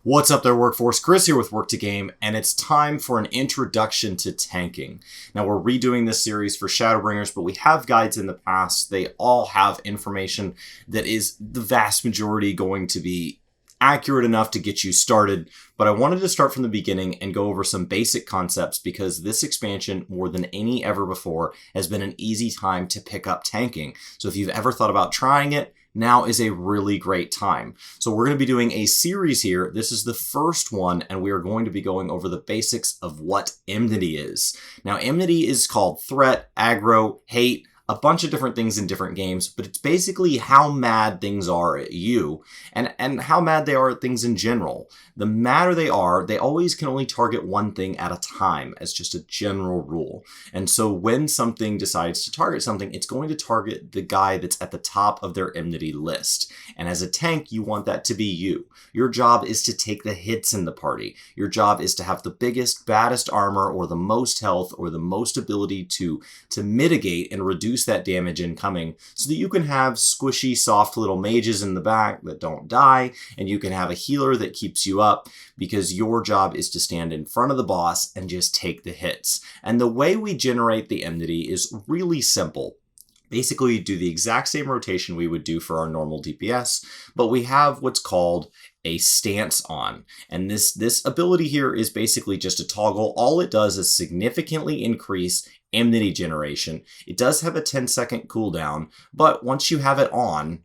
What's up there, Workforce? Chris here with Work2Game, and it's time for an introduction to tanking. Now, we're redoing this series for Shadowbringers, but we have guides in the past. They all have information that is the vast majority going to be accurate enough to get you started, but I wanted to start from the beginning and go over some basic concepts because this expansion, more than any ever before, has been an easy time to pick up tanking. So if you've ever thought about trying it, now is a really great time. So we're going to be doing a series here. This is the first one, and we are going to be going over the basics of what enmity is. Now, enmity is called threat, aggro, hate, a bunch of different things in different games, but it's basically how mad things are at you and how mad they are at things in general. The madder they are, they always can only target one thing at a time as just a general rule. And so when something decides to target something, it's going to target the guy that's at the top of their enmity list. And as a tank, you want that to be you. Your job is to take the hits in the party. Your job is to have the biggest, baddest armor or the most health or the most ability to mitigate and reduce that damage incoming so that you can have squishy, soft little mages in the back that don't die, and you can have a healer that keeps you up because your job is to stand in front of the boss and just take the hits. And the way we generate the enmity is really simple. Basically, we do the exact same rotation we would do for our normal DPS, but we have what's called a stance on. And this ability here is basically just a toggle. All it does is significantly increase enmity generation. It does have a 10-second cooldown, but once you have it on,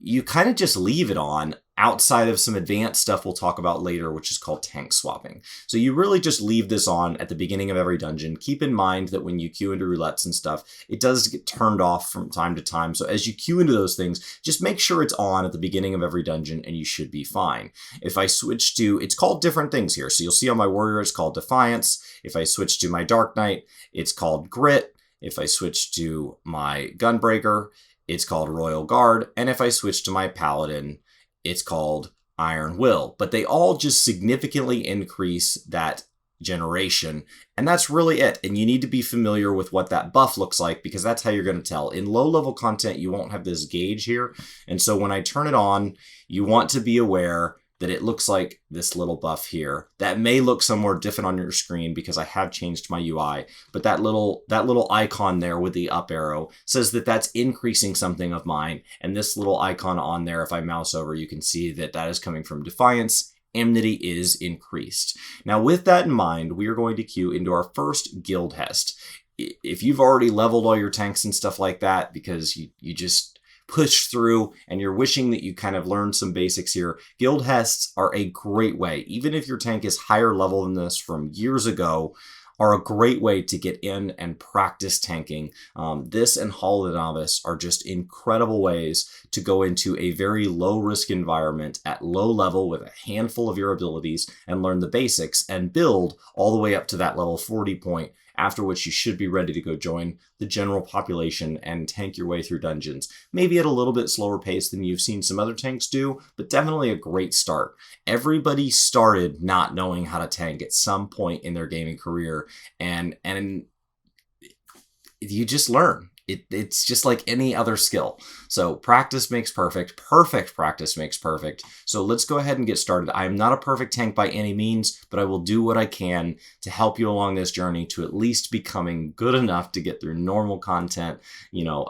you kind of just leave it on outside of some advanced stuff we'll talk about later, which is called tank swapping. So you really just leave this on at the beginning of every dungeon. Keep in mind that when you queue into roulettes and stuff, it does get turned off from time to time. So as you queue into those things, just make sure it's on at the beginning of every dungeon and you should be fine. If I switch to, it's called different things here. So you'll see on my warrior, it's called Defiance. If I switch to my Dark Knight, it's called Grit. If I switch to my Gunbreaker, it's called Royal Guard. And if I switch to my Paladin, it's called Iron Will. But they all just significantly increase that generation. And that's really it. And you need to be familiar with what that buff looks like because that's how you're going to tell. In low-level content, you won't have this gauge here. And so when I turn it on, you want to be aware that it looks like this little buff here. That may look somewhere different on your screen because I have changed my UI, but that little icon there with the up arrow says that that's increasing something of mine, and this little icon on there, if I mouse over, you can see that that is coming from Defiance. Enmity is increased. Now with that in mind, we are going to queue into our first guildhest. If you've already leveled all your tanks and stuff like that because you just push through and you're wishing that you kind of learned some basics here, guildhests are a great way, even if your tank is higher level than this from years ago, are a great way to get in and practice tanking. This and Hall of the Novice are just incredible ways to go into a very low risk environment at low level with a handful of your abilities and learn the basics and build all the way up to that level 40 point, after which you should be ready to go join the general population and tank your way through dungeons. Maybe at a little bit slower pace than you've seen some other tanks do, but definitely a great start. Everybody started not knowing how to tank at some point in their gaming career, and you just learn. It's just like any other skill. So practice makes perfect. Perfect practice makes perfect. So let's go ahead and get started. I am not a perfect tank by any means, but I will do what I can to help you along this journey to at least becoming good enough to get through normal content,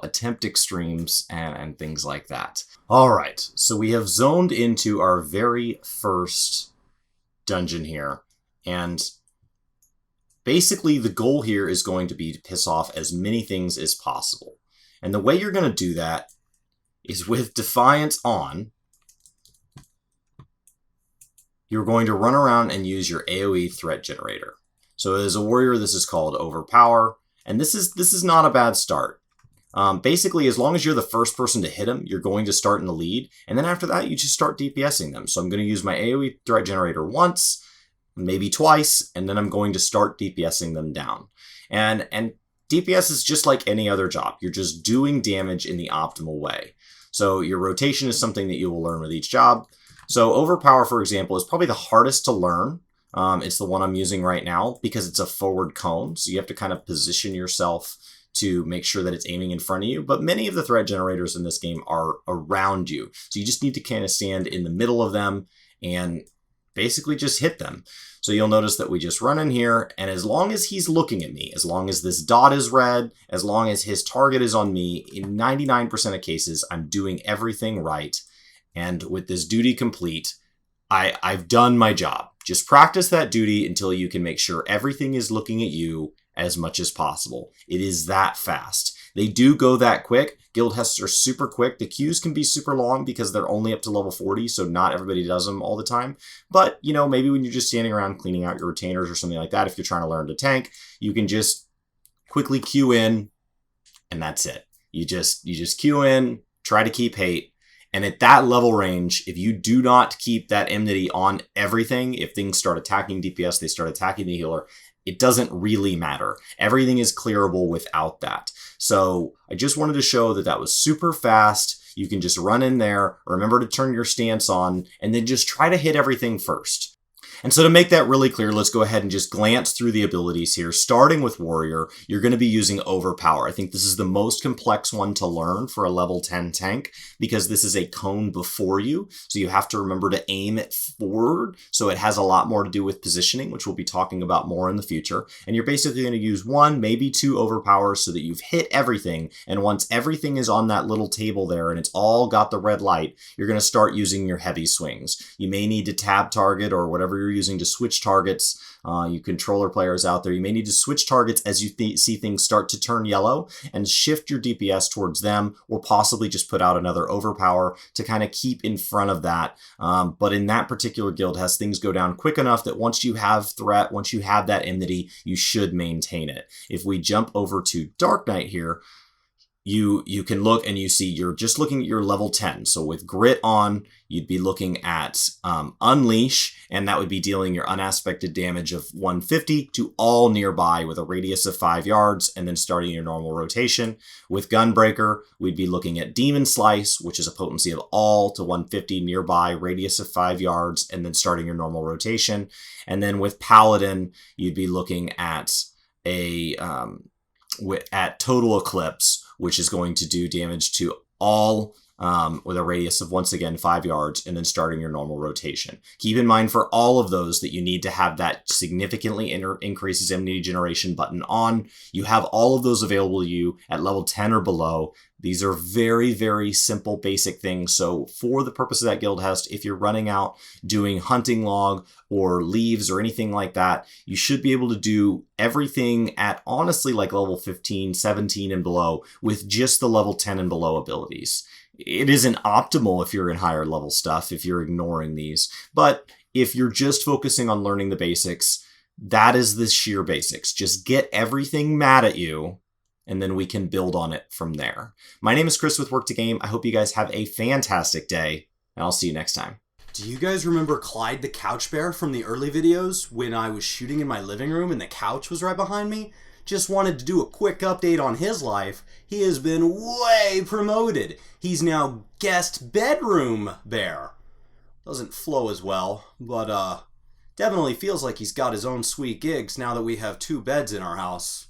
attempt extremes and things like that. All right, so we have zoned into our very first dungeon here, and basically, the goal here is going to be to piss off as many things as possible. And the way you're going to do that is with Defiance on. You're going to run around and use your AoE threat generator. So as a warrior, this is called Overpower. And this is not a bad start. Basically, as long as you're the first person to hit them, you're going to start in the lead. And then after that, you just start DPSing them. So I'm going to use my AoE threat generator once, maybe twice, and then I'm going to start DPSing them down. And DPS is just like any other job. You're just doing damage in the optimal way. So your rotation is something that you will learn with each job. So Overpower, for example, is probably the hardest to learn. It's the one I'm using right now because it's a forward cone. So you have to kind of position yourself to make sure that it's aiming in front of you. But many of the threat generators in this game are around you. So you just need to kind of stand in the middle of them and basically just hit them. So you'll notice that we just run in here, and as long as he's looking at me, as long as this dot is red, as long as his target is on me, in 99% of cases, I'm doing everything right. And with this duty complete, I've done my job. Just practice that duty until you can make sure everything is looking at you as much as possible. It is that fast. They do go that quick. Guildhests are super quick. The queues can be super long because they're only up to level 40, so not everybody does them all the time. But, you know, maybe when you're just standing around cleaning out your retainers or something like that, if you're trying to learn to tank, you can just quickly queue in, and that's it. You just queue in, try to keep hate. And at that level range, if you do not keep that enmity on everything, if things start attacking DPS, they start attacking the healer, it doesn't really matter. Everything is clearable without that. So I just wanted to show that that was super fast. You can just run in there, remember to turn your stance on, and then just try to hit everything first. And so to make that really clear, let's go ahead and just glance through the abilities here. Starting with Warrior, you're going to be using Overpower. I think this is the most complex one to learn for a level 10 tank because this is a cone before you. So you have to remember to aim it forward. So it has a lot more to do with positioning, which we'll be talking about more in the future. And you're basically going to use 1, maybe 2 Overpowers so that you've hit everything. And once everything is on that little table there and it's all got the red light, you're going to start using your heavy swings. You may need to tab target or whatever you're using to switch targets. You controller players out there, you may need to switch targets as you see things start to turn yellow and shift your DPS towards them, or possibly just put out another overpower to kind of keep in front of that. But in that particular guild has things go down quick enough that once you have threat, once you have that enmity, you should maintain it. If we jump over to Dark Knight here, you can look and you see you're just looking at your level 10. So with Grit on, you'd be looking at Unleash, and that would be dealing your unaspected damage of 150 to all nearby with a radius of 5 yards, and then starting your normal rotation. With Gunbreaker, we'd be looking at Demon Slice, which is a potency of all to 150 nearby, radius of 5 yards, and then starting your normal rotation. And then with Paladin, you'd be looking at Total Eclipse, which is going to do damage to all with a radius of, once again, 5 yards, and then starting your normal rotation. Keep in mind for all of those that you need to have that significantly increases enmity generation button on. You have all of those available to you at level 10 or below. These are very, very simple, basic things. So for the purpose of that guild hest, if you're running out doing hunting log or leaves or anything like that, you should be able to do everything at honestly like level 15, 17 and below with just the level 10 and below abilities. It isn't optimal if you're in higher level stuff, if you're ignoring these. But if you're just focusing on learning the basics, that is the sheer basics. Just get everything mad at you, and then we can build on it from there. My name is Chris with Work to Game. I hope you guys have a fantastic day, and I'll see you next time. Do you guys remember Clyde the Couch Bear from the early videos when I was shooting in my living room and the couch was right behind me? Just wanted to do a quick update on his life. He has been way promoted. He's now guest bedroom bear. Doesn't flow as well, but definitely feels like he's got his own sweet gigs now that we have 2 beds in our house.